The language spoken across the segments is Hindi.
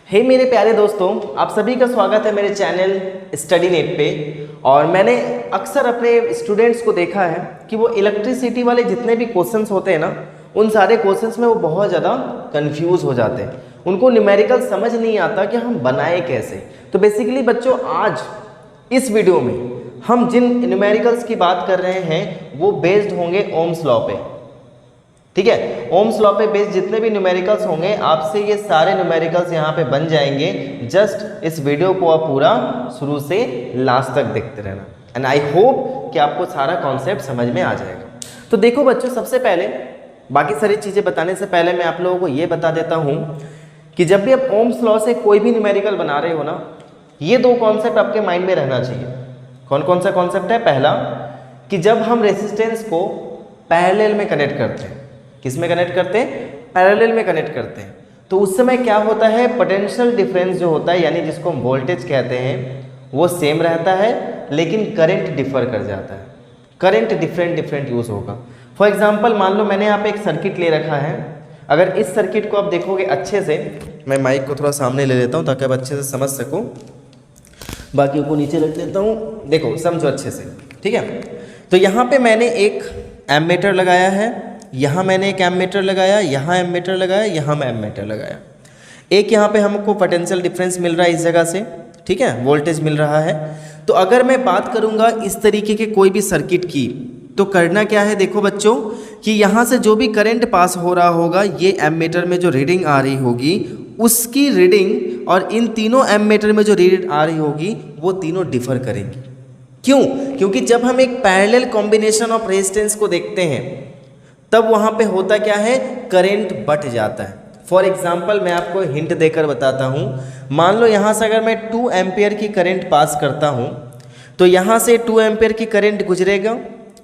हे मेरे प्यारे दोस्तों, आप सभी का स्वागत है मेरे चैनल स्टडी नेट पे। और मैंने अक्सर अपने स्टूडेंट्स को देखा है कि वो इलेक्ट्रिसिटी वाले जितने भी क्वेश्चंस होते हैं ना, उन सारे क्वेश्चंस में वो बहुत ज़्यादा कंफ्यूज हो जाते हैं। उनको न्यूमेरिकल समझ नहीं आता कि हम बनाए कैसे। तो बेसिकली बच्चों, आज इस वीडियो में हम जिन न्यूमेरिकल्स की बात कर रहे हैं वो बेस्ड होंगे ओम्स लॉ पे। ठीक है, ओम्स लॉ पे बेस्ड जितने भी न्यूमेरिकल्स होंगे, आपसे ये सारे न्यूमेरिकल्स यहाँ पे बन जाएंगे। जस्ट इस वीडियो को आप पूरा शुरू से लास्ट तक देखते रहना, एंड आई होप कि आपको सारा कॉन्सेप्ट समझ में आ जाएगा। तो देखो बच्चों, सबसे पहले बाकी सारी चीज़ें बताने से पहले मैं आप लोगों को ये बता देता हूँ कि जब भी आप ओम्स लॉ से कोई भी न्यूमेरिकल बना रहे हो ना, ये दो कॉन्सेप्ट आपके माइंड में रहना चाहिए। कौन कौन सा कॉन्सेप्ट है? पहला, कि जब हम रेजिस्टेंस को पैरेलल में कनेक्ट करते हैं, किस में कनेक्ट करते हैं? पैरेलल में कनेक्ट करते हैं, तो उस समय क्या होता है, पोटेंशियल डिफरेंस जो होता है, यानी जिसको हम वोल्टेज कहते हैं, वो सेम रहता है, लेकिन करंट डिफर कर जाता है। करंट डिफरेंट यूज होगा। फॉर एग्जांपल, मान लो मैंने यहाँ पे एक सर्किट ले रखा है। अगर इस सर्किट को आप देखोगे अच्छे से, मैं माइक को थोड़ा सामने ले लेता हूँ ताकि आप अच्छे से समझ सको, बाकी को नीचे रख देता हूँ। देखो, समझो अच्छे से, ठीक है। तो यहाँ पे मैंने एक एमीटर लगाया है, यहाँ मैंने एक एमीटर लगाया, यहाँ एमीटर लगाया, यहाँ मैं एमीटर लगाया। एक यहाँ पे हमको पोटेंशियल डिफरेंस मिल रहा है इस जगह से, ठीक है, वोल्टेज मिल रहा है। तो अगर मैं बात करूँगा इस तरीके के कोई भी सर्किट की, तो करना क्या है, देखो बच्चों, कि यहाँ से जो भी करंट पास हो रहा होगा, ये एमीटर में जो रीडिंग आ रही होगी उसकी रीडिंग और इन तीनों एमीटर में जो रीडिंग आ रही होगी वो तीनों डिफर करेंगी। क्यों? क्योंकि जब हम एक पैरेलल कॉम्बिनेशन ऑफ रेजिस्टेंस को देखते हैं तब वहाँ पे होता क्या है, करंट बट जाता है। फॉर एग्जाम्पल, मैं आपको हिंट देकर बताता हूँ। मान लो यहाँ से अगर मैं 2 एम्पियर की करंट पास करता हूँ, तो यहाँ से 2 एम्पियर की करंट गुजरेगा,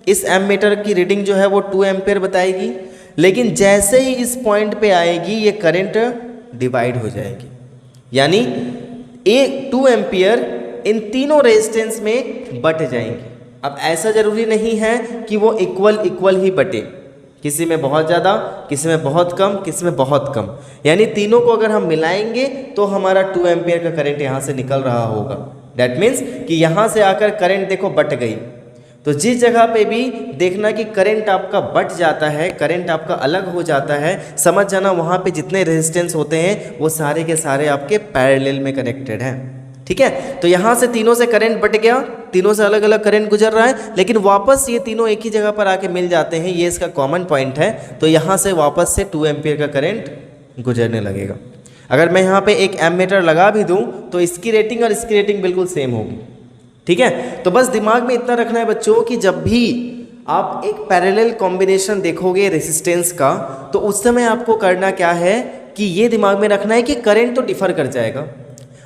इस एमीटर की रीडिंग जो है वो 2 एम्पियर बताएगी, लेकिन जैसे ही इस पॉइंट पे आएगी ये करंट डिवाइड हो जाएगी, यानी 2 एम्पियर इन तीनों रेजिस्टेंस में बट जाएंगे। अब ऐसा जरूरी नहीं है कि वो इक्वल ही बटे, किसी में बहुत ज़्यादा, किसी में बहुत कम, किसी में बहुत कम, यानी तीनों को अगर हम मिलाएंगे तो हमारा 2 एम्पियर का करंट यहाँ से निकल रहा होगा। दैट मीन्स कि यहाँ से आकर करंट देखो बट गई। तो जिस जगह पे भी देखना कि करंट आपका बट जाता है, करंट आपका अलग हो जाता है, समझ जाना वहाँ पे जितने रेजिस्टेंस होते हैं वो सारे के सारे आपके पैरेलल में कनेक्टेड हैं। ठीक है, तो यहाँ से तीनों से करंट बट गया, तीनों से अलग अलग करंट गुजर रहा है, लेकिन वापस ये तीनों एक ही जगह पर आके मिल जाते हैं, ये इसका कॉमन पॉइंट है। तो यहाँ से वापस से 2 एम्पियर का करंट गुजरने लगेगा। अगर मैं यहाँ पे एक एमीटर लगा भी दूँ तो इसकी रेटिंग और इसकी रेटिंग बिल्कुल सेम होगी। ठीक है, तो बस दिमाग में इतना रखना है बच्चों कि जब भी आप एक पैरेलल कॉम्बिनेशन देखोगे रेजिस्टेंस का, तो उस समय आपको करना क्या है कि ये दिमाग में रखना है कि करंट तो डिफर कर जाएगा,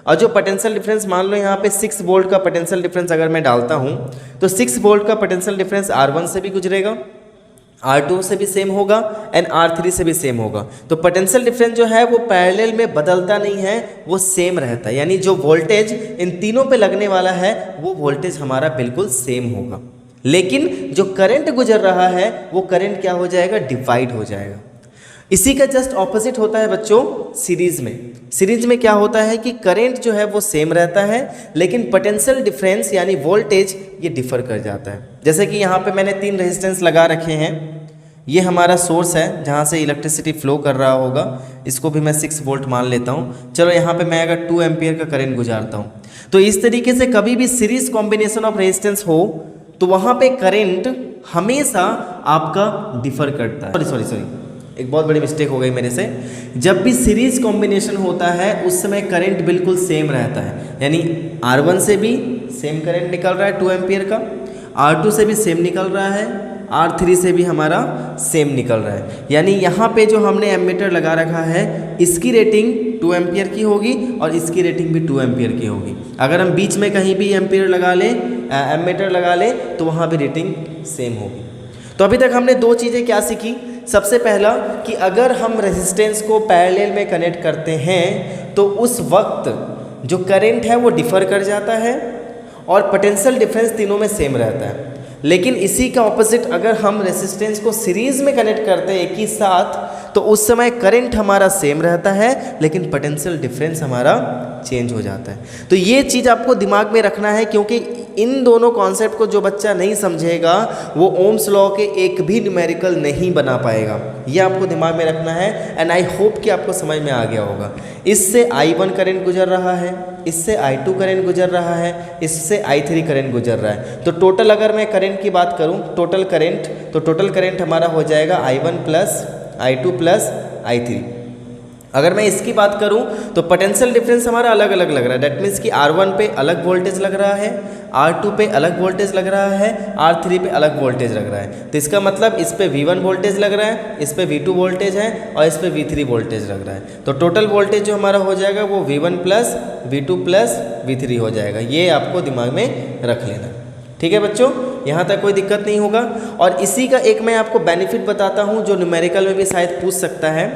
और जो पोटेंशियल डिफरेंस, मान लो यहाँ पे 6 वोल्ट का पोटेंशियल डिफरेंस अगर मैं डालता हूँ, तो 6 वोल्ट का पोटेंशियल डिफरेंस R1 से भी गुजरेगा, R2 से भी सेम होगा, एंड R3 से भी सेम होगा। तो पोटेंशियल डिफरेंस जो है वो पैरेलल में बदलता नहीं है, वो सेम रहता है, यानी जो वोल्टेज इन तीनों पे लगने वाला है वो वोल्टेज हमारा बिल्कुल सेम होगा। लेकिन जो करंट गुजर रहा है वो करंट क्या हो जाएगा, डिवाइड हो जाएगा। इसी का जस्ट ऑपोजिट होता है बच्चों सीरीज में। सीरीज में क्या होता है कि करंट जो है वो सेम रहता है, लेकिन पोटेंशियल डिफरेंस यानी वोल्टेज ये डिफर कर जाता है। जैसे कि यहाँ पे मैंने 3 रेजिस्टेंस लगा रखे हैं, ये हमारा सोर्स है जहाँ से इलेक्ट्रिसिटी फ्लो कर रहा होगा, इसको भी मैं 6 वोल्ट मान लेता हूँ। चलो यहाँ पे मैं अगर 2 एम्पियर का करंट गुजारता हूँ, तो इस तरीके से कभी भी सीरीज कॉम्बिनेशन ऑफ रेजिस्टेंस हो तो वहाँ पे करंट हमेशा आपका डिफर करता है। सॉरी, एक बहुत बड़ी मिस्टेक हो गई मेरे से। जब भी सीरीज कॉम्बिनेशन होता है उस समय करंट बिल्कुल सेम रहता है, यानी R1 से भी सेम करंट निकल रहा है 2 एम्पियर का, R2 से भी सेम निकल रहा है, R3 से भी हमारा सेम निकल रहा है। यानी यहाँ पे जो हमने एमीटर लगा रखा है इसकी रेटिंग 2 एम्पियर की होगी और इसकी रेटिंग भी 2 एम्पियर की होगी। अगर हम बीच में कहीं भी एम्पियर लगा लें, एमीटर लगा लें, तो वहाँ भी रेटिंग सेम होगी। तो अभी तक हमने 2 चीज़ें क्या सीखी। सबसे पहला कि अगर हम रेजिस्टेंस को पैरेलल में कनेक्ट करते हैं तो उस वक्त जो करंट है वो डिफर कर जाता है और पोटेंशियल डिफरेंस तीनों में सेम रहता है। लेकिन इसी का ऑपोजिट अगर हम रेजिस्टेंस को सीरीज में कनेक्ट करते हैं एक ही साथ, तो उस समय करंट हमारा सेम रहता है लेकिन पोटेंशियल डिफरेंस हमारा चेंज हो जाता है। तो ये चीज़ आपको दिमाग में रखना है, क्योंकि इन दोनों कॉन्सेप्ट को जो बच्चा नहीं समझेगा वो ओम्स लॉ के एक भी न्यूमेरिकल नहीं बना पाएगा। ये आपको दिमाग में रखना है एंड आई होप कि आपको समझ में आ गया होगा। इससे I1 करंट गुजर रहा है, इससे I2 करंट गुजर रहा है, इससे I3 करंट गुजर रहा है। तो टोटल अगर मैं करंट की बात करूं, टोटल करंट, तो टोटल करंट हमारा हो जाएगा I1 plus I2 plus I3। अगर मैं इसकी बात करूं तो पोटेंशियल डिफरेंस हमारा अलग अलग लग रहा है। दैट मीन्स कि R1 पे अलग वोल्टेज लग रहा है, R2 पे अलग वोल्टेज लग रहा है, R3 पे अलग वोल्टेज लग रहा है। तो इसका मतलब इस पे V1 वोल्टेज लग रहा है, इस पे V2 वोल्टेज है और इस पे V3 वोल्टेज लग रहा है। तो टोटल वोल्टेज जो हमारा हो जाएगा वो V1 plus V2 plus V3 हो जाएगा। ये आपको दिमाग में रख लेना। ठीक है बच्चों, यहाँ तक कोई दिक्कत नहीं होगा। और इसी का एक मैं आपको बेनिफिट बताता हूँ जो न्यूमेरिकल में भी शायद पूछ सकता है,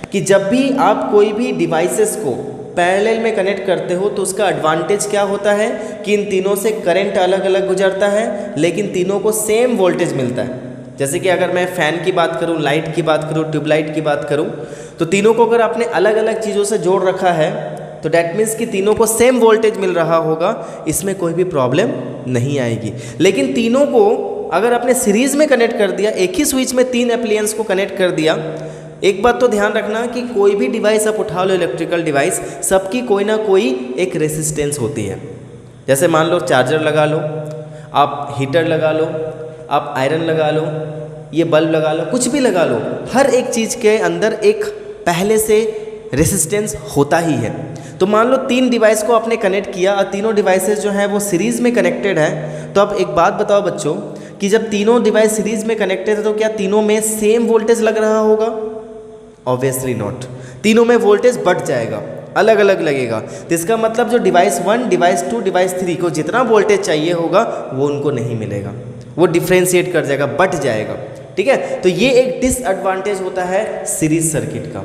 कि जब भी आप कोई भी डिवाइसेस को पैरेलल में कनेक्ट करते हो तो उसका एडवांटेज क्या होता है कि इन तीनों से करंट अलग अलग गुजरता है लेकिन तीनों को सेम वोल्टेज मिलता है। जैसे कि अगर मैं फ़ैन की बात करूं, लाइट की बात करूं, ट्यूबलाइट की बात करूं, तो तीनों को अगर आपने अलग अलग चीज़ों से जोड़ रखा है तो डैट मीन्स कि तीनों को सेम वोल्टेज मिल रहा होगा, इसमें कोई भी प्रॉब्लम नहीं आएगी। लेकिन तीनों को अगर आपने सीरीज़ में कनेक्ट कर दिया, एक ही स्विच में 3 एप्लायंस को कनेक्ट कर दिया, एक बात तो ध्यान रखना कि कोई भी डिवाइस आप उठा लो, इलेक्ट्रिकल डिवाइस, सबकी कोई ना कोई एक रेसिस्टेंस होती है। जैसे मान लो चार्जर लगा लो, आप हीटर लगा लो, आप आयरन लगा लो, ये बल्ब लगा लो, कुछ भी लगा लो, हर एक चीज़ के अंदर एक पहले से रेसिस्टेंस होता ही है। तो मान लो 3 डिवाइस को आपने कनेक्ट किया और तीनों डिवाइसेस जो हैं वो सीरीज़ में कनेक्टेड हैं। तो अब एक बात बताओ बच्चों कि जब तीनों डिवाइस सीरीज़ में कनेक्टेड है तो क्या तीनों में सेम वोल्टेज लग रहा होगा? Obviously not. तीनों में वोल्टेज बढ़ जाएगा, अलग अलग लगेगा। तो इसका मतलब जो डिवाइस 1, डिवाइस 2, डिवाइस 3 को जितना वोल्टेज चाहिए होगा वो उनको नहीं मिलेगा, वो डिफ्रेंशिएट कर जाएगा, बढ़ जाएगा। ठीक है, तो ये एक डिसएडवांटेज होता है सीरीज सर्किट का।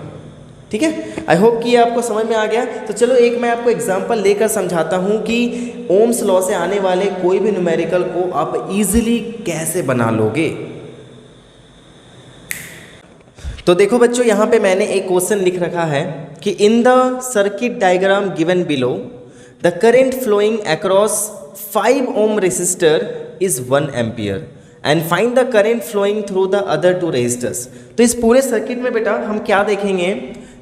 ठीक है, आई होप कि ये आपको समझ में आ गया। तो चलो एक मैं आपको एग्जांपल लेकर समझाता हूँ कि ओम्स लॉ से आने वाले कोई भी न्यूमेरिकल को आप इजीली कैसे बना लोगे। तो देखो बच्चों, यहाँ पे मैंने एक क्वेश्चन लिख रखा है कि in the circuit diagram given below the current flowing across 5 ohm resistor is 1 ampere and find the current flowing through the other 2 resistors. तो इस पूरे सर्किट में बेटा हम क्या देखेंगे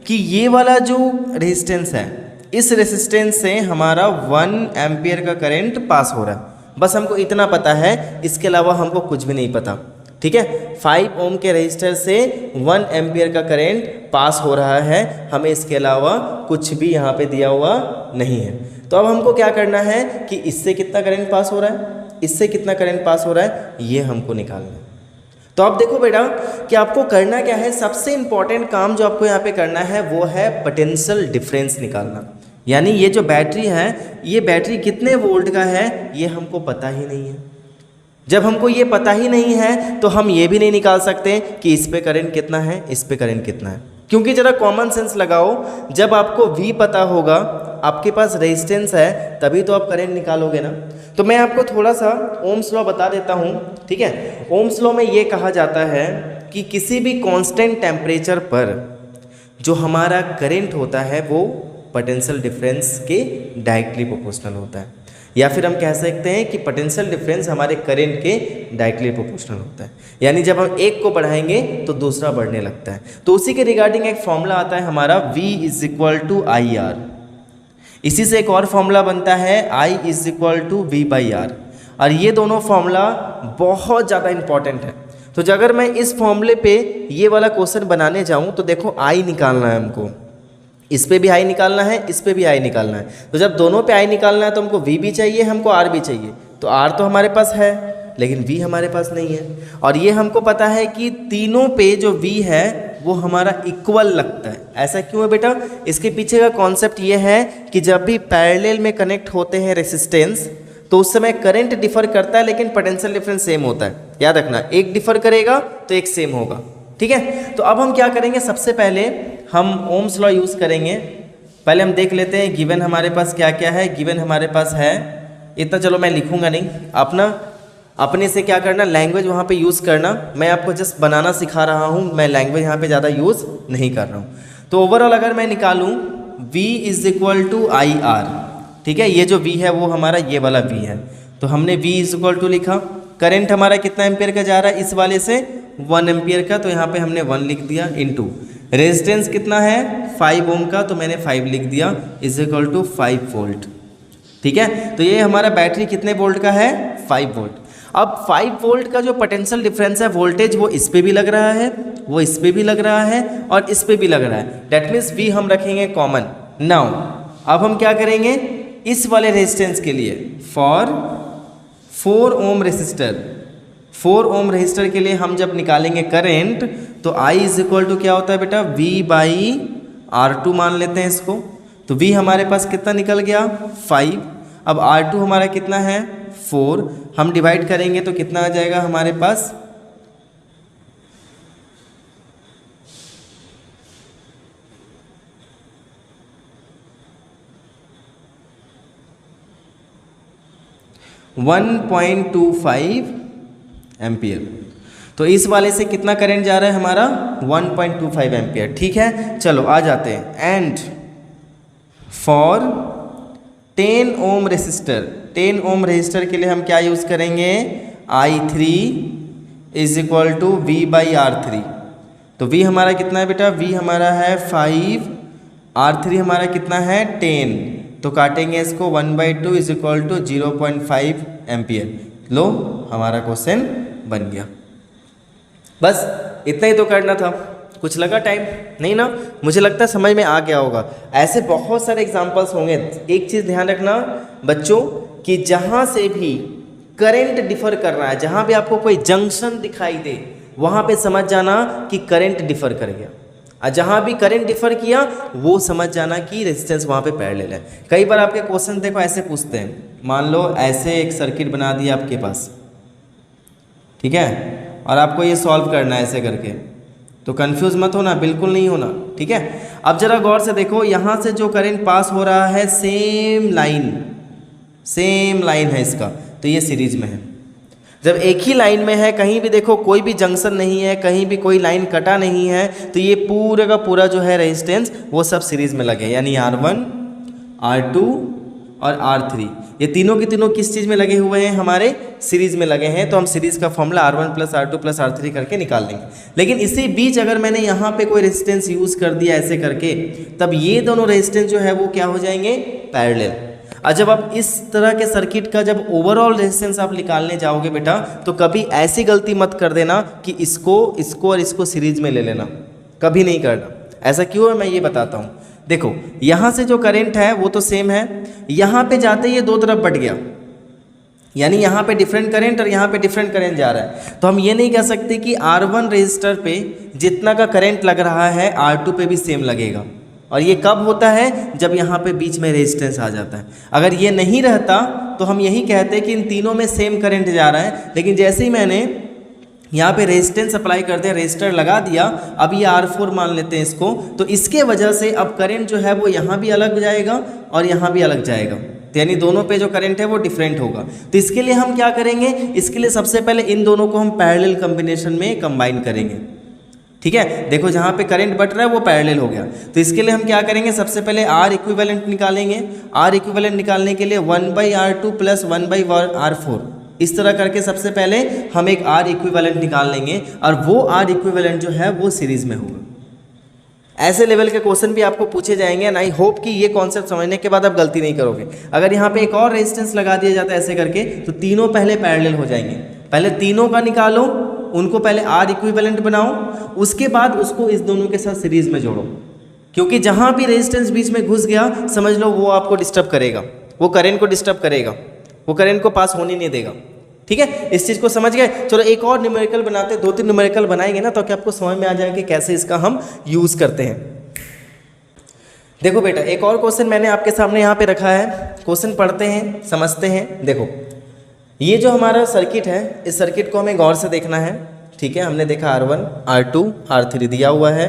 कि ये वाला जो रेजिस्टेंस है, इस रेजिस्टेंस से हमारा 1 एम्पियर का करंट पास हो रहा है। बस हमको इतना पता है, इसके अलावा हमको कुछ भी नहीं पता। ठीक है, 5 ओम के रेजिस्टर से 1 एम्पियर का करंट पास हो रहा है, हमें इसके अलावा कुछ भी यहाँ पे दिया हुआ नहीं है। तो अब हमको क्या करना है कि इससे कितना करंट पास हो रहा है, इससे कितना करंट पास हो रहा है, ये हमको निकालना है। तो अब देखो बेटा कि आपको करना क्या है, सबसे इंपॉर्टेंट काम जो आपको यहाँ पे करना है वो है पोटेंशियल डिफरेंस निकालना। यानी ये जो बैटरी है, ये बैटरी कितने वोल्ट का है ये हमको पता ही नहीं है। जब हमको ये पता ही नहीं है तो हम ये भी नहीं निकाल सकते कि इस पे करंट कितना है, इस पे करंट कितना है। क्योंकि ज़रा कॉमन सेंस लगाओ, जब आपको V पता होगा, आपके पास रेजिस्टेंस है, तभी तो आप करंट निकालोगे ना। तो मैं आपको थोड़ा सा ओम्स लॉ बता देता हूँ। ठीक है, ओम्स लॉ में ये कहा जाता है कि किसी भी कांस्टेंट टेम्परेचर पर जो हमारा करंट होता है वो पोटेंशियल डिफरेंस के डायरेक्टली प्रोपोर्शनल होता है, या फिर हम कह सकते हैं कि पोटेंशियल डिफरेंस हमारे करंट के डायरेक्टली प्रोपोर्शनल होता है। यानी जब हम एक को बढ़ाएंगे तो दूसरा बढ़ने लगता है। तो उसी के रिगार्डिंग एक फॉर्मूला आता है हमारा V = IR। इसी से एक और फॉर्मूला बनता है I = V/R। और ये दोनों फॉर्मूला बहुत ज़्यादा इंपॉर्टेंट है। तो अगर मैं इस फॉर्मूले पे ये वाला क्वेश्चन बनाने जाऊँ तो देखो I निकालना है हमको, इस पे भी I निकालना है, इस पे भी I निकालना है। तो जब दोनों पे I निकालना है तो हमको V भी चाहिए, हमको R भी चाहिए। तो R तो हमारे पास है लेकिन V हमारे पास नहीं है। और ये हमको पता है कि तीनों पे जो V है वो हमारा इक्वल लगता है। ऐसा क्यों है बेटा? इसके पीछे का कॉन्सेप्ट ये है कि जब भी पैरेलल में कनेक्ट होते हैं रेसिस्टेंस तो उस समय करंट डिफर करता है लेकिन पोटेंशियल डिफरेंस सेम होता है। याद रखना, एक डिफर करेगा तो एक सेम होगा। ठीक है, तो अब हम क्या करेंगे, सबसे पहले हम ओम्स लॉ यूज़ करेंगे। पहले हम देख लेते हैं गिवन हमारे पास क्या क्या है। गिवन हमारे पास है, इतना चलो मैं लिखूंगा नहीं, आप ना अपने से क्या करना, लैंग्वेज वहाँ पे यूज़ करना। मैं आपको जस्ट बनाना सिखा रहा हूँ, मैं लैंग्वेज यहाँ पे ज़्यादा यूज़ नहीं कर रहा हूँ। तो ओवरऑल अगर मैं निकालूँ V is equal to I R, ठीक है, ये जो V है वो हमारा ये वाला V है, तो हमने V इज इक्वल टू लिखा। करंट हमारा कितना एम्पियर का जा रहा है इस वाले से, 1 एम्पियर का, तो यहाँ पे हमने 1 लिख दिया। इनटू रेजिस्टेंस कितना है 5 ओम का, तो मैंने 5 लिख दिया, इज इक्वल टू 5 वोल्ट। ठीक है, तो ये हमारा बैटरी कितने वोल्ट का है, 5 वोल्ट। अब 5 वोल्ट का जो पोटेंशियल डिफरेंस है वोल्टेज, वो इस पे भी लग रहा है, वो इस पे भी लग रहा है और इस पे भी लग रहा है। डेट मीन्स V हम रखेंगे कॉमन। नाउ अब हम क्या करेंगे, इस वाले रेजिस्टेंस के लिए for 4 ohm resistor, 4 ohm resistor के लिए हम जब निकालेंगे करंट, तो I इज इक्वल टू क्या होता है बेटा, V बाई R2 मान लेते हैं इसको। तो V हमारे पास कितना निकल गया 5, अब R2 हमारा कितना है 4, हम डिवाइड करेंगे तो कितना आ जाएगा हमारे पास, .25 एम्पियर। तो इस वाले से कितना करंट जा रहा है हमारा 1.25 एम्पियर। ठीक है, चलो आ जाते हैं। And for 10 ohm resistor, 10 ohm resistor के लिए हम क्या यूज़ करेंगे, I3 is equal to V by R3। तो V हमारा कितना है बेटा, V हमारा है 5, R3 हमारा कितना है 10, तो काटेंगे इसको 1/2 इज इक्वल टू 0.5 एम्पियर। लो हमारा क्वेश्चन बन गया। बस इतना ही तो करना था, कुछ लगा टाइम नहीं ना, मुझे लगता है समझ में आ गया होगा। ऐसे बहुत सारे एग्जांपल्स होंगे। एक चीज़ ध्यान रखना बच्चों कि जहाँ से भी करंट डिफर कर रहा है, जहाँ भी आपको कोई जंक्शन दिखाई दे, वहाँ पे समझ जाना कि करंट डिफर कर गया, और जहाँ भी करंट डिफर किया वो समझ जाना कि रेजिस्टेंस वहाँ पे पैरेलल है। कई बार आपके क्वेश्चन देखो ऐसे पूछते हैं, मान लो ऐसे एक सर्किट बना दिया आपके पास, ठीक है, और आपको ये सॉल्व करना है ऐसे करके, तो कंफ्यूज मत होना, बिल्कुल नहीं होना। ठीक है, अब जरा गौर से देखो, यहाँ से जो करंट पास हो रहा है सेम लाइन है इसका, तो ये सीरीज में है। जब एक ही लाइन में है, कहीं भी देखो कोई भी जंक्शन नहीं है, कहीं भी कोई लाइन कटा नहीं है, तो ये पूरा का पूरा जो है रेजिस्टेंस वो सब सीरीज में लगे, यानी R1, R2 और R3, ये तीनों के तीनों किस चीज़ में लगे हुए हैं, हमारे सीरीज में लगे हैं। तो हम सीरीज का formula R1 plus R2 plus R3 करके निकाल देंगे। लेकिन इसी बीच अगर मैंने यहाँ पे कोई रेजिस्टेंस यूज़ कर दिया ऐसे करके, तब ये दोनों रेजिस्टेंस जो है वो क्या हो जाएंगे, पैरेलल। और जब आप इस तरह के सर्किट का जब ओवरऑल रेजिस्टेंस आप निकालने जाओगे बेटा, तो कभी ऐसी गलती मत कर देना कि इसको और इसको सीरीज में ले लेना, कभी नहीं करना। ऐसा क्यों है मैं ये बताता हूँ। देखो यहाँ से जो करंट है वो तो सेम है, यहाँ पे जाते ये दो तरफ बढ़ गया, यानी यहाँ पे डिफरेंट करंट और यहाँ पे डिफरेंट करंट जा रहा है। तो हम ये नहीं कह सकते कि R1 रेजिस्टर पे जितना का करंट लग रहा है R2 पे भी सेम लगेगा। और ये कब होता है, जब यहाँ पे बीच में रेजिस्टेंस आ जाता है। अगर ये नहीं रहता तो हम यही कहते कि इन तीनों में सेम करंट जा रहा है, लेकिन जैसे ही मैंने यहाँ पे रेजिस्टेंस अप्लाई करते हैं, रेजिस्टर लगा दिया, अब ये R4 मान लेते हैं इसको, तो इसके वजह से अब करंट जो है वो यहाँ भी अलग जाएगा और यहाँ भी अलग जाएगा, तो यानी दोनों पे जो करंट है वो डिफरेंट होगा। तो इसके लिए हम क्या करेंगे, इसके लिए सबसे पहले इन दोनों को हम पैरेलल कॉम्बिनेशन में कंबाइन करेंगे। ठीक है, देखो जहाँ पे करंट बढ़ रहा है वो पैरेलल हो गया, तो इसके लिए हम क्या करेंगे, सबसे पहले R इक्विवेलेंट निकालेंगे। R इक्विवेलेंट निकालने के लिए 1/R2 प्लस 1/R4, इस तरह करके सबसे पहले हम एक R इक्विवेलेंट निकाल लेंगे, और वो R इक्विवेलेंट जो है वो सीरीज में होगा। ऐसे लेवल के क्वेश्चन भी आपको पूछे जाएंगे, एंड आई होप कि ये कॉन्सेप्ट समझने के बाद आप गलती नहीं करोगे। अगर यहाँ पे एक और रेजिस्टेंस लगा दिया जाता है ऐसे करके, तो तीनों पहले पैरेलल हो जाएंगे। पहले तीनों का निकालो, उनको पहले R इक्विवेलेंट बनाओ, उसके बाद उसको इस दोनों के साथ सीरीज में जोड़ो, क्योंकि जहाँ भी रेजिस्टेंस बीच में घुस गया समझ लो वो आपको डिस्टर्ब करेगा, वो करंट को डिस्टर्ब करेगा, वो करंट को पास होने नहीं देगा। ठीक है, इस चीज़ को समझ गए। चलो एक और न्यूमेरिकल बनाते हैं, 2-3 न्यूमेरिकल बनाएंगे ना, तो क्या आपको समझ में आ जाएगा कि कैसे इसका हम यूज़ करते हैं। देखो बेटा, एक और क्वेश्चन मैंने आपके सामने यहाँ पे रखा है, क्वेश्चन पढ़ते हैं समझते हैं। देखो ये जो हमारा सर्किट है, इस सर्किट को हमें गौर से देखना है। ठीक है, हमने देखा R1, R2, R3 दिया हुआ है,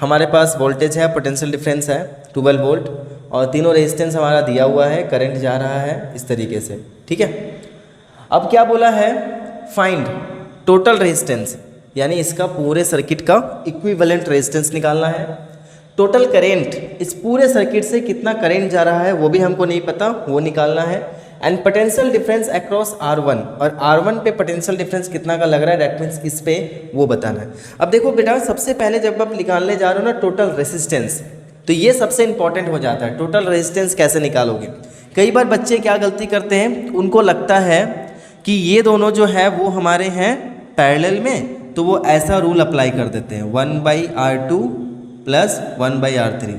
हमारे पास वोल्टेज है, पोटेंशियल डिफरेंस है 12 वोल्ट, और तीनों रेजिस्टेंस हमारा दिया हुआ है, करंट जा रहा है इस तरीके से। ठीक है, अब क्या बोला है फाइंड टोटल रेजिस्टेंस, यानी इसका पूरे सर्किट का इक्विवेलेंट रेजिस्टेंस निकालना है। टोटल करेंट, इस पूरे सर्किट से कितना करंट जा रहा है वो भी हमको नहीं पता, वो निकालना है। And potential difference across R1, और R1 पे पोटेंशियल डिफरेंस कितना का लग रहा है, दैट मीन्स इस पे वो बताना है। अब देखो बेटा, सबसे पहले जब आप निकालने जा रहे हो ना टोटल रेजिस्टेंस, तो ये सबसे इंपॉर्टेंट हो जाता है। टोटल रेजिस्टेंस कैसे निकालोगे? कई बार बच्चे क्या गलती करते हैं, उनको लगता है कि ये दोनों जो है वो हमारे हैं पैरेलल में, तो वो ऐसा रूल अप्लाई कर देते हैं 1/R2 प्लस 1/R3,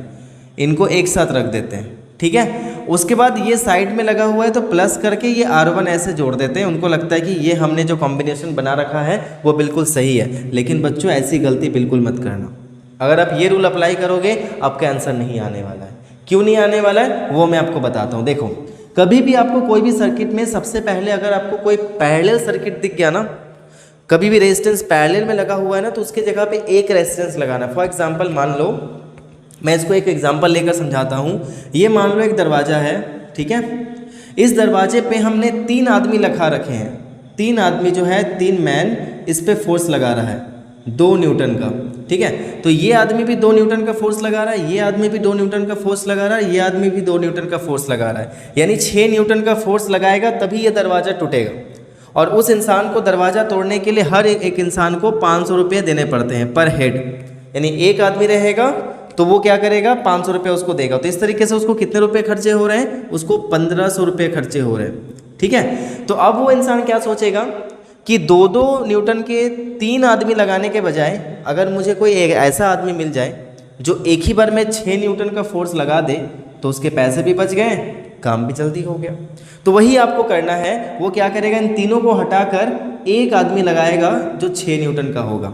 इनको एक साथ रख देते हैं, ठीक है। उसके बाद ये साइड में लगा हुआ है तो प्लस करके ये R1 ऐसे जोड़ देते हैं, उनको लगता है कि ये हमने जो कॉम्बिनेशन बना रखा है वो बिल्कुल सही है। लेकिन बच्चों ऐसी गलती बिल्कुल मत करना। अगर आप ये रूल अप्लाई करोगे आपका आंसर नहीं आने वाला है। क्यों नहीं आने वाला है वो मैं आपको बताता हूँ। देखो, कभी भी आपको कोई भी सर्किट में सबसे पहले अगर आपको कोई पैरेलल सर्किट दिख गया ना, कभी भी रेजिस्टेंस पैरेलल में लगा हुआ है ना, तो उसके जगह पे एक रेजिस्टेंस लगाना। फॉर एग्जांपल मान लो, मैं इसको एक एग्जांपल लेकर समझाता हूँ। ये मान लो एक दरवाज़ा है, ठीक है। इस दरवाजे पे हमने 3 आदमी लगा रखे हैं। 3 आदमी जो है, 3 मैन इस पे फोर्स लगा रहा है 2 न्यूटन का, ठीक है। तो ये आदमी भी 2 न्यूटन का फोर्स लगा रहा है, ये आदमी भी 2 न्यूटन का फोर्स लगा रहा है, ये आदमी भी 2 न्यूटन का फोर्स लगा रहा है, यानी 6 न्यूटन का फोर्स लगाएगा तभी ये दरवाज़ा टूटेगा। और उस इंसान को दरवाज़ा तोड़ने के लिए हर एक इंसान को 500 रुपये देने पड़ते हैं पर हेड, यानी एक आदमी रहेगा तो वो क्या करेगा, 500 रुपये उसको देगा। तो इस तरीके से उसको कितने रुपये खर्चे हो रहे हैं, उसको 1500 रुपये खर्चे हो रहे हैं, ठीक है। तो अब वो इंसान क्या सोचेगा कि 2-2 न्यूटन के 3 आदमी लगाने के बजाय अगर मुझे कोई एक ऐसा आदमी मिल जाए जो एक ही बार में 6 न्यूटन का फोर्स लगा दे, तो उसके पैसे भी बच गए, काम भी जल्दी हो गया। तो वही आपको करना है। वो क्या करेगा, इन तीनों को हटाकर एक आदमी लगाएगा जो 6 न्यूटन का होगा,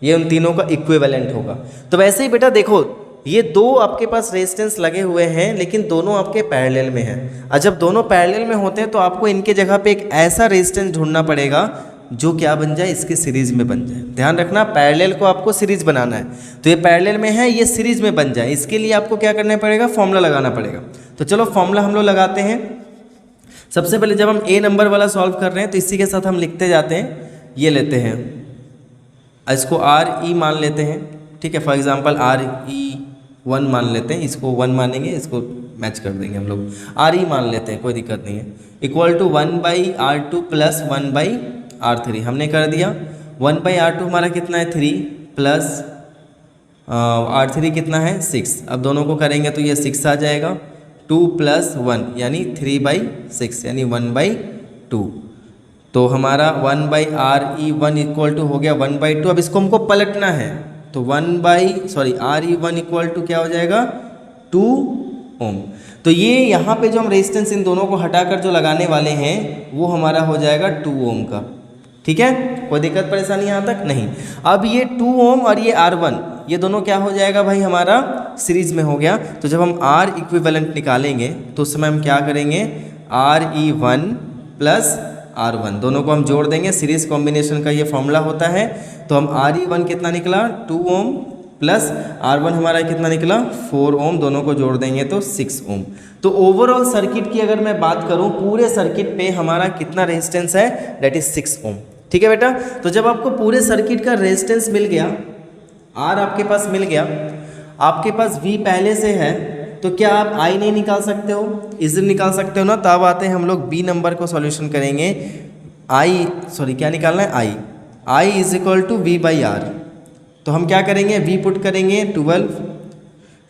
ये उन तीनों का इक्विवेलेंट होगा। तो वैसे ही बेटा देखो, ये 2 आपके पास रेजिस्टेंस लगे हुए हैं लेकिन दोनों आपके पैरेलल में हैं। और जब दोनों पैरेलल में होते हैं तो आपको इनके जगह पे एक ऐसा रेजिस्टेंस ढूंढना पड़ेगा जो क्या बन जाए, इसके सीरीज में बन जाए। ध्यान रखना, पैरेलल को आपको सीरीज बनाना है, तो ये पैरेलल में है, ये सीरीज में बन जाए। इसके लिए आपको क्या करना पड़ेगा, फॉर्मूला लगाना पड़ेगा। तो चलो फॉर्मूला हम लोग लगाते हैं। सबसे पहले जब हम ए नंबर वाला सॉल्व कर रहे हैं तो इसी के साथ हम लिखते जाते हैं। ये लेते हैं, इसको RE मान लेते हैं, ठीक है। फॉर एग्जांपल RE1 मान लेते हैं, इसको 1 मानेंगे, इसको मैच कर देंगे हम लोग। RE मान लेते हैं, कोई दिक्कत नहीं है। Equal to 1/R2 plus 1/R3 हमने कर दिया। 1/R2 हमारा कितना है 3, प्लस R3 कितना है 6। अब दोनों को करेंगे तो ये 6 आ जाएगा। 2 प्लस 1 यानी 3/6 यानी 1/2। तो हमारा 1/RE1 इक्वल टू हो गया 1/2। अब इसको हमको पलटना है तो RE1 इक्वल टू क्या हो जाएगा 2 ओम। तो ये यहाँ पे जो हम रेजिस्टेंस इन दोनों को हटाकर जो लगाने वाले हैं वो हमारा हो जाएगा 2 ओम का, ठीक है। कोई दिक्कत परेशानी यहाँ तक नहीं। अब ये 2 ओम और ये R1 ये दोनों क्या हो जाएगा भाई, हमारा सीरीज में हो गया। तो जब हम R इक्विवेलेंट निकालेंगे तो उस समय हम क्या करेंगे, RE1 प्लस R1 दोनों को हम जोड़ देंगे। सीरीज कॉम्बिनेशन का ये फॉर्मूला होता है। तो हम RE1 कितना निकला 2 ओम प्लस R1 हमारा कितना निकला 4 ओम, दोनों को जोड़ देंगे तो 6 ओम। तो ओवरऑल सर्किट की अगर मैं बात करूं, पूरे सर्किट पे हमारा कितना रेजिस्टेंस है, दैट इज 6 ओम, ठीक है बेटा। तो जब आपको पूरे सर्किट का रेजिस्टेंस मिल गया, R आपके पास मिल गया, आपके पास V पहले से है, तो क्या आप I नहीं निकाल सकते हो, इजीली निकाल सकते हो ना। तब आते हैं हम लोग B नंबर को सॉल्यूशन करेंगे। क्या निकालना है, I is equal to V/R। तो हम क्या करेंगे, V पुट करेंगे 12,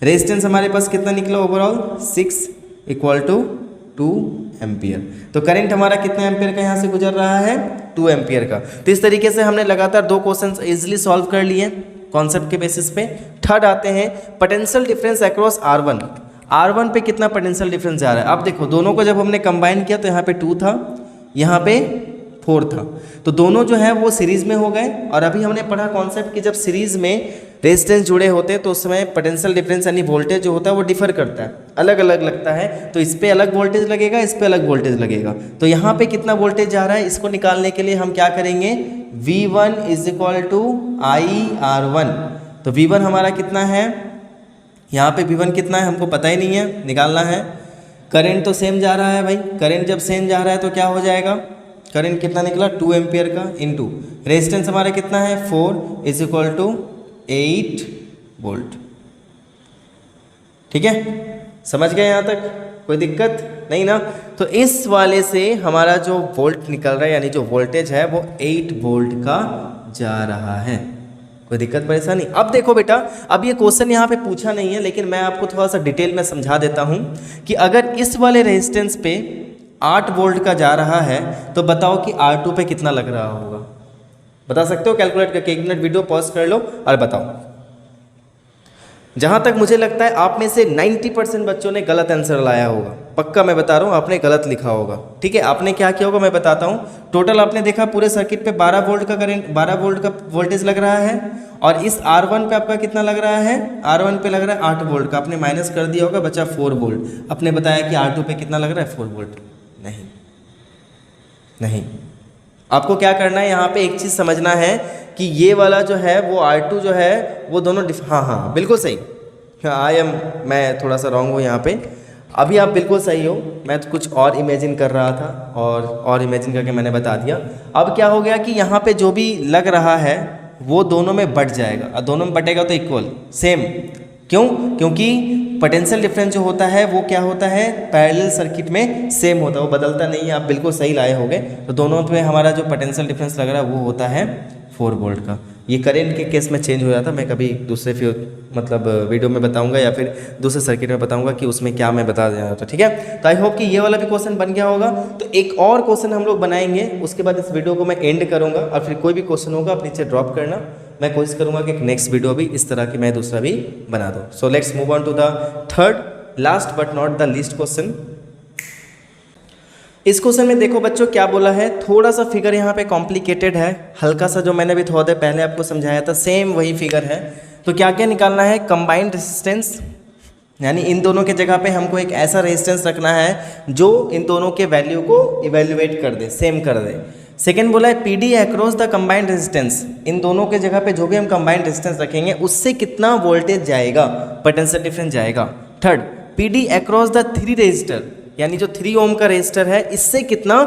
रेजिस्टेंस हमारे पास कितना निकला ओवरऑल 6 इक्वल टू 2 एम्पियर। तो करंट हमारा कितना एम्पियर का यहाँ से गुजर रहा है 2 एम्पियर का। तो इस तरीके से हमने लगातार 2 क्वेश्चन इजीली सॉल्व कर लिए कॉन्सेप्ट के बेसिस पे। थर्ड आते हैं potential difference across R1। R1 पे कितना पोटेंशियल डिफरेंस जा रहा है। अब देखो दोनों को जब हमने कंबाइन किया तो यहाँ पे 2 था, यहाँ पे 4 था, तो दोनों जो है वो सीरीज में हो गए। और अभी हमने पढ़ा कॉन्सेप्ट कि जब सीरीज में रेजिस्टेंस जुड़े होते हैं तो उस समय पोटेंशियल डिफरेंस यानी वोल्टेज जो होता है वो डिफर करता है, अलग अलग लगता है। तो इस पे अलग वोल्टेज लगेगा, इस पे अलग वोल्टेज लगेगा। तो यहाँ पे कितना वोल्टेज जा रहा है इसको निकालने के लिए हम क्या करेंगे, V1 is equal to IR1। तो V1 हमारा कितना है, यहाँ पे V1 कितना है हमको पता ही नहीं है, निकालना है। करंट तो सेम जा रहा है भाई, करंट जब सेम जा रहा है तो क्या हो जाएगा, करंट कितना निकला 2 एम्पियर का, इनटू रेजिस्टेंस हमारा कितना है 4 इज इक्वल टू 8 वोल्ट। ठीक है, समझ गए यहाँ तक, कोई दिक्कत नहीं ना। तो इस वाले से हमारा जो वोल्ट निकल रहा है यानी जो वोल्टेज है वो 8 वोल्ट का जा रहा है। कोई दिक्कत परेशानी? अब देखो बेटा, अब ये क्वेश्चन यहाँ पे पूछा नहीं है लेकिन मैं आपको थोड़ा सा डिटेल में समझा देता हूँ कि अगर इस वाले रेजिस्टेंस पे 8 वोल्ट का जा रहा है तो बताओ कि R2 पे कितना लग रहा होगा। बता सकते हो कैलकुलेट करके? 1 मिनट वीडियो पॉज कर लो और बताओ। जहाँ तक मुझे लगता है आप में से 90% बच्चों ने गलत आंसर लाया होगा, पक्का मैं बता रहा हूँ, आपने गलत लिखा होगा। ठीक है, आपने क्या किया होगा मैं बताता हूँ। टोटल आपने देखा पूरे सर्किट पे 12 वोल्ट का करंट, 12 वोल्ट का वोल्टेज लग रहा है और इस R1 पे आपका कितना लग रहा है, R1 पे लग रहा है 8 वोल्ट का, आपने माइनस कर दिया होगा, बचा 4 वोल्ट। आपने बताया कि R2 पे कितना लग रहा है 4 वोल्ट। नहीं, आपको क्या करना है यहाँ पे एक चीज़ समझना है कि ये वाला जो है वो R2 जो है वो दोनों हाँ बिल्कुल सही। मैं थोड़ा सा रॉन्ग हूँ यहाँ पे, अभी आप बिल्कुल सही हो, मैं तो कुछ और इमेजिन कर रहा था और इमेजिन करके मैंने बता दिया। अब क्या हो गया कि यहाँ पे जो भी लग रहा है वो दोनों में बट जाएगा और दोनों में बटेगा तो इक्वल सेम। क्यों? क्योंकि पोटेंशियल डिफरेंस जो होता है वो क्या होता है, पैरेलल सर्किट में सेम होता है, वो बदलता नहीं है। आप बिल्कुल सही लाए होंगे। तो दोनों पे हमारा जो पोटेंशियल डिफरेंस लग रहा है वो होता है 4 वोल्ट का। ये करंट के केस में चेंज हो जाता, मैं कभी दूसरे मतलब वीडियो में बताऊंगा या फिर दूसरे सर्किट में बताऊंगा कि उसमें क्या मैं बता रहा था। ठीक है, तो आई होप कि ये वाला भी क्वेश्चन बन गया होगा। तो एक और क्वेश्चन हम लोग बनाएंगे, उसके बाद इस वीडियो को मैं एंड करूँगा और फिर कोई भी क्वेश्चन होगा आप नीचे ड्रॉप करना। मैं कोशिश करूँगा कि नेक्स्ट वीडियो भी इस तरह की मैं दूसरा भी बना दूँ। So let's move on to the third last but not the least question. इस क्वेश्चन में देखो बच्चों क्या बोला है, थोड़ा सा फिगर यहाँ पे कॉम्प्लिकेटेड है, हल्का सा जो मैंने भी थोड़ा देर पहले आपको समझाया था सेम वही फिगर है। तो क्या क्या निकालना है, कंबाइंड रेजिस्टेंस, यानी इन दोनों के जगह पे हमको एक ऐसा रेजिस्टेंस रखना है जो इन दोनों के वैल्यू को इवेल्युएट कर दे, सेम कर दे। सेकेंड बोला है PD across the combined resistance, इन दोनों के जगह पे जो भी हम कंबाइंड रेजिस्टेंस रखेंगे उससे कितना वोल्टेज जाएगा, पोटेंशियल डिफरेंस जाएगा। Third PD across the 3 resistor, यानी जो 3 ओम का रेजिस्टर है इससे कितना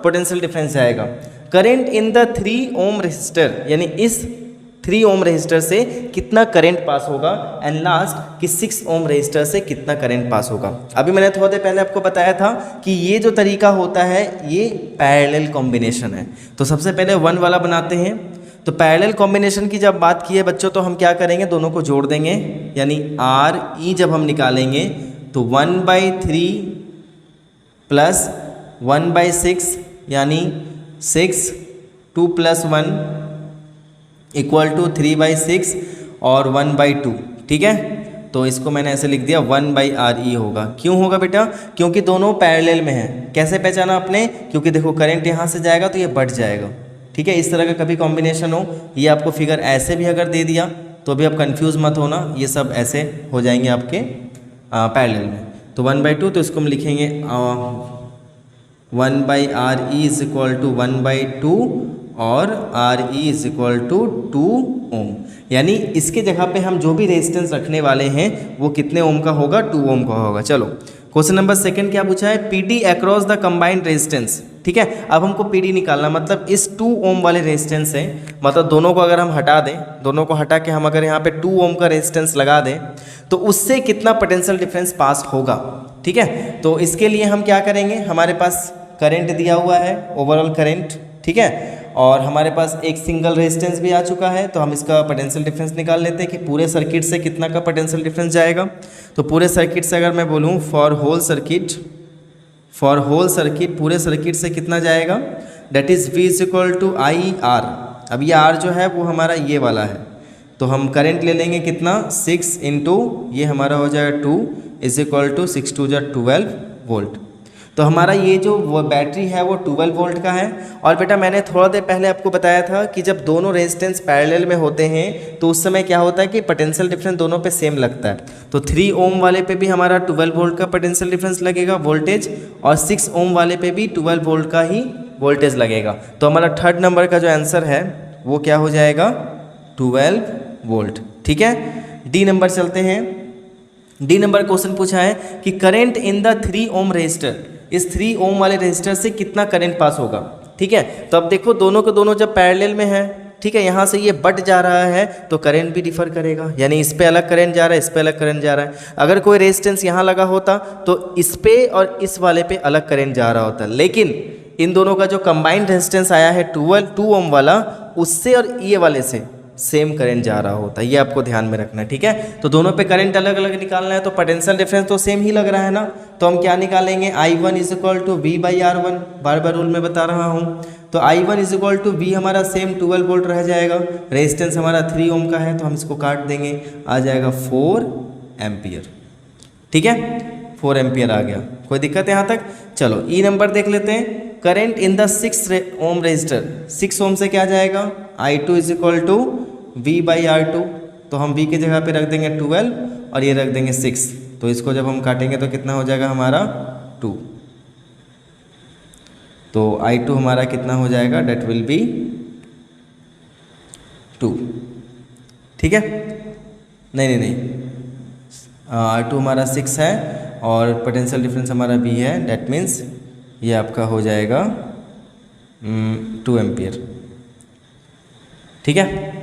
पोटेंशियल डिफरेंस जाएगा। Current in the 3 ohm resistor, यानी इस 3 ओम रेजिस्टर से कितना करंट पास होगा। एंड लास्ट कि 6 ओम रेजिस्टर से कितना करंट पास होगा। अभी मैंने थोड़ा देर पहले आपको बताया था कि ये जो तरीका होता है ये पैरेलल कॉम्बिनेशन है। तो सबसे पहले 1 वाला बनाते हैं। तो पैरेलल कॉम्बिनेशन की जब बात की है बच्चों तो हम क्या करेंगे, दोनों को जोड़ देंगे, यानी RE जब हम निकालेंगे तो 1/3 प्लस 1/6 यानी 6, 2 + 1 इक्वल टू 3/6 और 1/2। ठीक है, तो इसको मैंने ऐसे लिख दिया 1/RE होगा। क्यों होगा बेटा? क्योंकि दोनों पैरेलल में हैं। कैसे पहचाना आपने? क्योंकि देखो करंट यहाँ से जाएगा तो ये बढ़ जाएगा। ठीक है, इस तरह का कभी कॉम्बिनेशन हो, ये आपको फिगर ऐसे भी अगर दे दिया तो भी आप कंफ्यूज मत होना, ये सब ऐसे हो जाएंगे आपके पैरेलल में। तो 1/2, तो इसको हम लिखेंगे 1/RE इज इक्वल टू 1/2 और RE इज इक्वल टू 2 ओम। यानी इसके जगह पे हम जो भी रेजिस्टेंस रखने वाले हैं वो कितने ओम का होगा, 2 ओम का होगा। चलो क्वेश्चन नंबर 2 क्या पूछा है, PD across the combined resistance. ठीक है, अब हमको PD निकालना, मतलब इस 2 ओम वाले रेजिस्टेंस से, मतलब दोनों को अगर हम हटा दें, दोनों को हटा के हम अगर यहाँ पे 2 ओम का रेजिस्टेंस लगा दें तो उससे कितना पोटेंशियल डिफरेंस पास होगा। ठीक है, तो इसके लिए हम क्या करेंगे, हमारे पास करंट दिया हुआ है, ओवरऑल करंट। ठीक है, और हमारे पास एक सिंगल रेजिस्टेंस भी आ चुका है, तो हम इसका पोटेंशियल डिफरेंस निकाल लेते हैं कि पूरे सर्किट से कितना का पोटेंशियल डिफरेंस जाएगा। तो पूरे सर्किट से अगर मैं बोलूँ फॉर होल सर्किट पूरे सर्किट से कितना जाएगा, that is V is equal to IR। अब ये R जो है वो हमारा ये वाला है, तो हम करंट ले लेंगे कितना, 6 इंटू ये हमारा हो जाएगा 2 इज इक्वल टू 6 × 2 = 12 वोल्ट। तो हमारा ये जो वो बैटरी है वो 12 वोल्ट का है। और बेटा मैंने थोड़ा देर पहले आपको बताया था कि जब दोनों रेजिस्टेंस पैरेलल में होते हैं तो उस समय क्या होता है कि पोटेंशियल डिफरेंस दोनों पे सेम लगता है। तो 3 ओम वाले पे भी हमारा 12 वोल्ट का पोटेंशियल डिफरेंस लगेगा वोल्टेज, और 6 ओम वाले पे भी 12 वोल्ट का ही वोल्टेज लगेगा। तो हमारा 3rd नंबर का जो आंसर है वो क्या हो जाएगा, 12 वोल्ट। ठीक है, D नंबर चलते हैं। D नंबर क्वेश्चन पूछा है कि current in the 3 ohm resistor, इस 3 ओम वाले रेजिस्टर से कितना करंट पास होगा। ठीक है। तो अब देखो दोनों के दोनों जब पैरेलल में है, ठीक है, यहाँ से ये बट जा रहा है तो करंट भी डिफर करेगा, यानी इस पे अलग करंट जा रहा है, इस पे अलग करंट जा रहा है। अगर कोई रेजिस्टेंस यहाँ लगा होता तो इस पे और इस वाले पे अलग करंट जा रहा होता, लेकिन इन दोनों का जो कंबाइंड रेजिस्टेंस आया है 2 ओम वाला, उससे और ये वाले से सेम करंट जा रहा होता है, ये आपको ध्यान में रखना है, ठीक है। तो दोनों पे करंट अलग अलग निकालना है, तो पोटेंशियल डिफरेंस तो सेम ही लग रहा है ना, तो हम क्या निकालेंगे, I1 is equal to V/R1, बार बार रूल में बता रहा हूँ। तो I1 is equal to V हमारा सेम 12 वोल्ट रह जाएगा, रेजिस्टेंस हमारा 3 ओम का है तो हम इसको काट देंगे, आ जाएगा 4 एम्पियर, ठीक है, 4 एम्पियर आ गया। कोई दिक्कत है यहाँ तक? चलो ई नंबर देख लेते हैं। Current in the 6 ohm resistor, 6 ohm से क्या जाएगा, I2 is equal to V/R2, तो हम V की जगह पे रख देंगे 12 और ये रख देंगे 6, तो इसको जब हम काटेंगे तो कितना हो जाएगा हमारा 2, तो I2 हमारा कितना हो जाएगा, डेट विल बी 2, ठीक है। नहीं, R2 हमारा 6 है और पोटेंशियल डिफरेंस हमारा V है, डेट मीन्स ये आपका हो जाएगा 2 एम्पियर, ठीक है।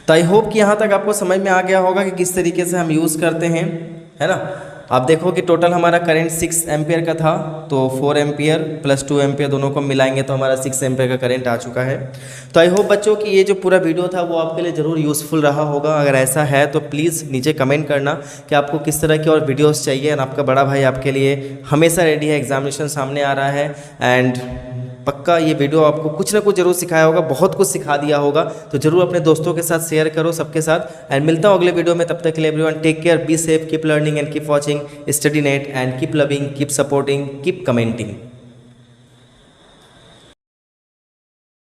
तो आई होप कि यहाँ तक आपको समझ में आ गया होगा कि किस तरीके से हम यूज़ करते हैं, है ना। आप देखो कि टोटल हमारा करंट 6 एम्पियर का था, तो 4 एम्पियर प्लस 2 एम्पियर दोनों को मिलाएंगे तो हमारा 6 एम्पियर का करंट आ चुका है। तो आई होप बच्चों कि ये जो पूरा वीडियो था वो आपके लिए ज़रूर यूज़फुल रहा होगा। अगर ऐसा है तो प्लीज़ नीचे कमेंट करना कि आपको किस तरह की और वीडियोज़ चाहिए, और आपका बड़ा भाई आपके लिए हमेशा रेडी है, एग्जामिनेशन सामने आ रहा है, एंड पक्का ये वीडियो आपको कुछ ना कुछ जरूर सिखाया होगा, बहुत कुछ सिखा दिया होगा, तो जरूर अपने दोस्तों के साथ शेयर करो सबके साथ। एंड मिलता हूँ अगले वीडियो में, तब तक के लिए everyone take care, be safe, keep learning and keep watching Study Net, and keep loving, keep supporting, keep commenting.